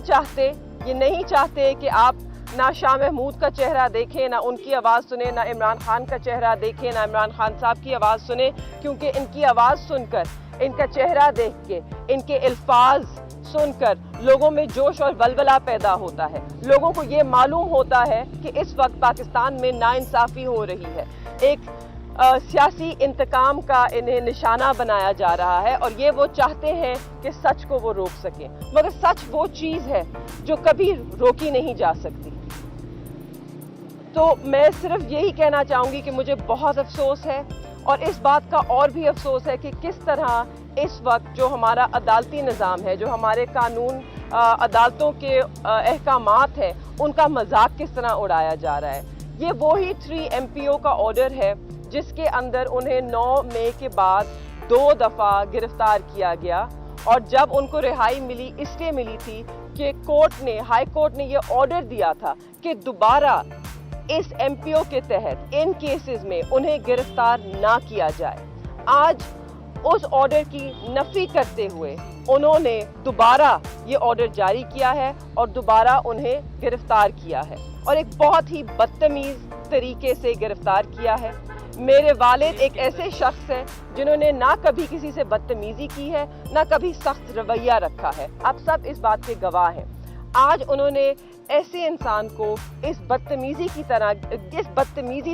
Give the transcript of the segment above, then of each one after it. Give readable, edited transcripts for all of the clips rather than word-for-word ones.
चाहते, ये नहीं चाहते कि आप ना शाह महमूद का चेहरा देखें, ना उनकी आवाज़ सुने, ना इमरान खान का चेहरा देखें, ना इमरान खान साहब की आवाज़ सुने, क्योंकि इनकी आवाज़ सुनकर, इनका चेहरा देख के, इनके अल्फाज सुनकर लोगों में जोश और वलवला पैदा होता है। लोगों को ये मालूम होता है कि इस वक्त पाकिस्तान में नाइंसाफ़ी हो रही है, एक सियासी इंतकाम का इन्हें निशाना बनाया जा रहा है, और ये वो चाहते हैं कि सच को वो रोक सकें, मगर सच वो चीज़ है जो कभी रोकी नहीं जा सकती। तो मैं सिर्फ यही कहना चाहूँगी कि मुझे बहुत अफसोस है, और इस बात का और भी अफसोस है कि किस तरह इस वक्त जो हमारा अदालती निज़ाम है, जो हमारे कानून अदालतों के अहकामात हैं, उनका मजाक किस तरह उड़ाया जा रहा है। ये वही 3 MPO का ऑर्डर है जिसके अंदर उन्हें 9 मई के बाद 2 दफ़ा गिरफ्तार किया गया, और जब उनको रिहाई मिली इसलिए मिली थी कि हाई कोर्ट ने ये ऑर्डर दिया था कि दोबारा इस MPO के तहत इन केसेस में उन्हें गिरफ्तार ना किया जाए। आज उस ऑर्डर की नफी करते हुए उन्होंने दोबारा ये ऑर्डर जारी किया है और दोबारा उन्हें गिरफ्तार किया है, और एक बहुत ही बदतमीज़ तरीके से गिरफ्तार किया है। मेरे वालिद एक ऐसे शख्स हैं जिन्होंने ना कभी किसी से बदतमीज़ी की है, ना कभी सख्त रवैया रखा है। आप सब इस बात के गवाह हैं। आज उन्होंने ऐसे इंसान को इस बदतमीज़ी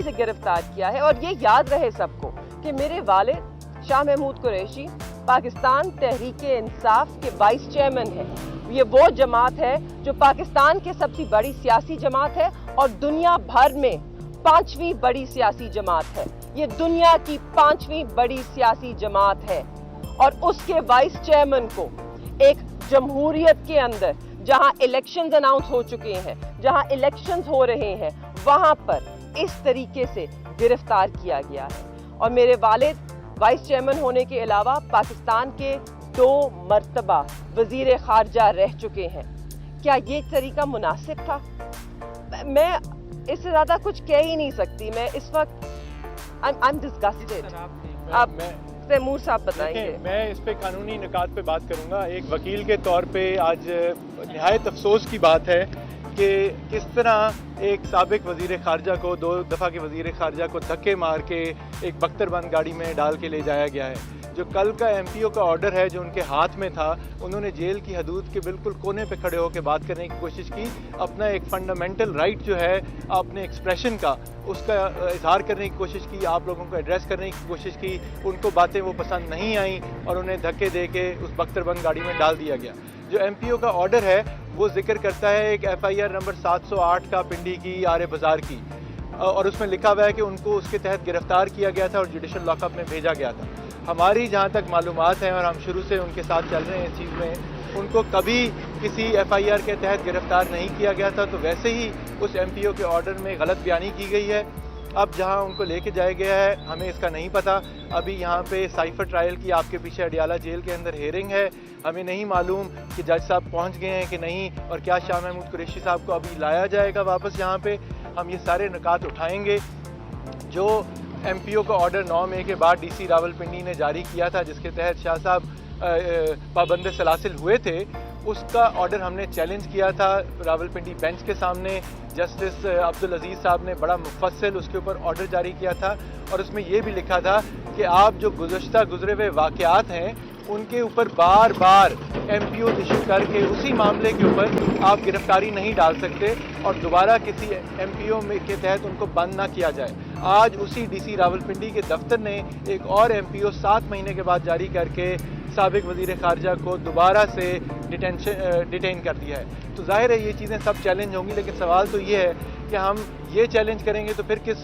से गिरफ्तार किया है, और ये याद रहे सबको कि मेरे वालिद शाह महमूद कुरैशी पाकिस्तान तहरीक-ए-इंसाफ के वाइस चेयरमैन हैं। ये वो जमात है जो पाकिस्तान की सबसे बड़ी सियासी जमात है और दुनिया भर में 5वीं बड़ी सियासी जमात है। ये दुनिया की 5वीं बड़ी सियासी जमात है, और उसके वाइस चेयरमैन को एक जमहूरियत के अंदर जहां इलेक्शंस अनाउंस हो चुके हैं, जहां इलेक्शंस हो रहे हैं, वहां पर इस तरीके से गिरफ्तार किया गया है। और मेरे वालिद वाइस चेयरमैन होने के अलावा पाकिस्तान के 2 मरतबा वज़ीर ख़ारजा रह चुके हैं। क्या ये तरीका मुनासिब था? मैं इससे ज़्यादा कुछ कह ही नहीं सकती। मैं इस वक्त आई एम डिस्गस्टेड। आप तैमूर साहब बताएंगे। मैं इस पे कानूनी निकात पे बात करूंगा। एक वकील के तौर पे आज निहायत अफसोस की बात है कि किस तरह एक साबिक वज़ीर ख़ारजा को 2 दफ़ा के वज़ीर ख़ारजा को धक्के मार के एक बख्तरबंद गाड़ी में डाल के ले जाया गया है। जो कल का MPO का ऑर्डर है जो उनके हाथ में था, उन्होंने जेल की हदूद के बिल्कुल कोने पे खड़े होकर बात करने की कोशिश की। अपना एक फंडामेंटल राइट जो है अपने एक्सप्रेशन का, उसका इजहार करने की कोशिश की, आप लोगों को एड्रेस करने की कोशिश की। उनको बातें वो पसंद नहीं आई और उन्हें धक्के दे के उस बख्तरबंद गाड़ी में डाल दिया गया। जो MPO का ऑर्डर है वो जिक्र करता है एक FIR नंबर 708 का पिंडी की आरे बाज़ार की, और उसमें लिखा हुआ है कि उनको उसके तहत गिरफ्तार किया गया था और जुडिशल लॉकअप में भेजा गया था। हमारी जहाँ तक मालूमात हैं, और हम शुरू से उनके साथ चल रहे हैं इस चीज़ में, उनको कभी किसी FIR के तहत गिरफ्तार नहीं किया गया था। तो वैसे ही उस MPO के ऑर्डर में गलत बयानी की गई है। अब जहाँ उनको लेके जाया गया है हमें इसका नहीं पता। अभी यहाँ पे साइफर ट्रायल की आपके पीछे अडियाला जेल के अंदर हेयरिंग है। हमें नहीं मालूम कि जज साहब पहुँच गए हैं कि नहीं, और क्या शाह महमूद कुरैशी साहब को अभी लाया जाएगा वापस यहाँ पे। हम ये सारे निकात उठाएँगे। जो MPO का ऑर्डर 9 मई के बाद DC रावलपिंडी ने जारी किया था, जिसके तहत शाह साहब पाबंद सलासिल हुए थे, उसका ऑर्डर हमने चैलेंज किया था रावलपिंडी बेंच के सामने। जस्टिस अब्दुल अजीज़ साहब ने बड़ा मुफस्सिल उसके ऊपर ऑर्डर जारी किया था, और उसमें यह भी लिखा था कि आप जो गुज़रे हुए वाक़यात हैं उनके ऊपर बार बार MPO इशू करके उसी मामले के ऊपर आप गिरफ्तारी नहीं डाल सकते और दोबारा किसी MPO में के तहत उनको बंद ना किया जाए। आज उसी DC रावलपिंडी के दफ्तर ने एक और MPO 7 महीने के बाद जारी करके साबिक वज़ीर ख़ारजा को दोबारा से डिटेन कर दिया है। तो जाहिर है ये चीज़ें सब चैलेंज होंगी, लेकिन सवाल तो ये है कि हम ये चैलेंज करेंगे तो फिर किस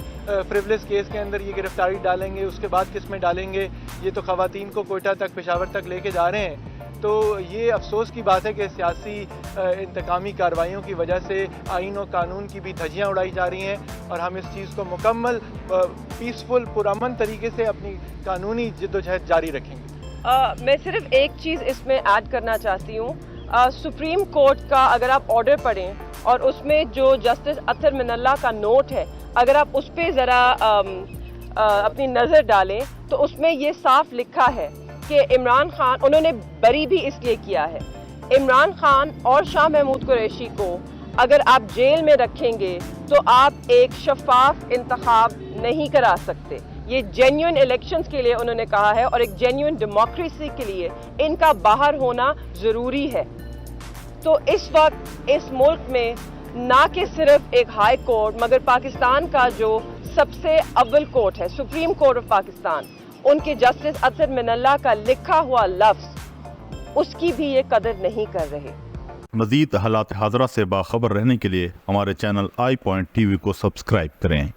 फ्रिवलेस केस के अंदर ये गिरफ्तारी डालेंगे, उसके बाद किस में डालेंगे। ये तो ख़वातीन को कोयटा तक, पेशावर तक लेके जा रहे हैं। तो ये अफसोस की बात है कि सियासी इंतकामी कार्रवाइयों की वजह से आइन और कानून की भी धज्जियाँ उड़ाई जा रही हैं, और हम इस चीज़ को मुकम्मल पीसफुल पुरअमन तरीके से अपनी कानूनी जिद्दोजहद जारी रखेंगे। मैं सिर्फ एक चीज़ इसमें ऐड करना चाहती हूँ। सुप्रीम कोर्ट का अगर आप ऑर्डर पढ़ें और उसमें जो जस्टिस अतर मिनल्ला का नोट है, अगर आप उस पर ज़रा अपनी नज़र डालें तो उसमें ये साफ लिखा है कि इमरान खान, उन्होंने बरी भी इसलिए किया है عمران خان اور شاہ محمود قریشی کو اگر آپ جیل میں رکھیں گے تو آپ ایک شفاف انتخاب نہیں کرا سکتے. یہ جینیون الیکشنز کے لیے انہوں نے کہا ہے اور ایک جینیون ڈیموکریسی کے لیے ان کا باہر ہونا ضروری ہے. تو اس وقت اس ملک میں نہ کہ صرف ایک ہائی کورٹ مگر پاکستان کا جو سب سے اول کورٹ ہے سپریم کورٹ آف پاکستان, ان کے جسٹس اطہر من اللہ کا لکھا ہوا لفظ اس کی بھی یہ قدر نہیں کر رہے. مزید حالات حاضرہ سے باخبر رہنے کے لیے ہمارے channel I point T V کو سبسکرائب کریں.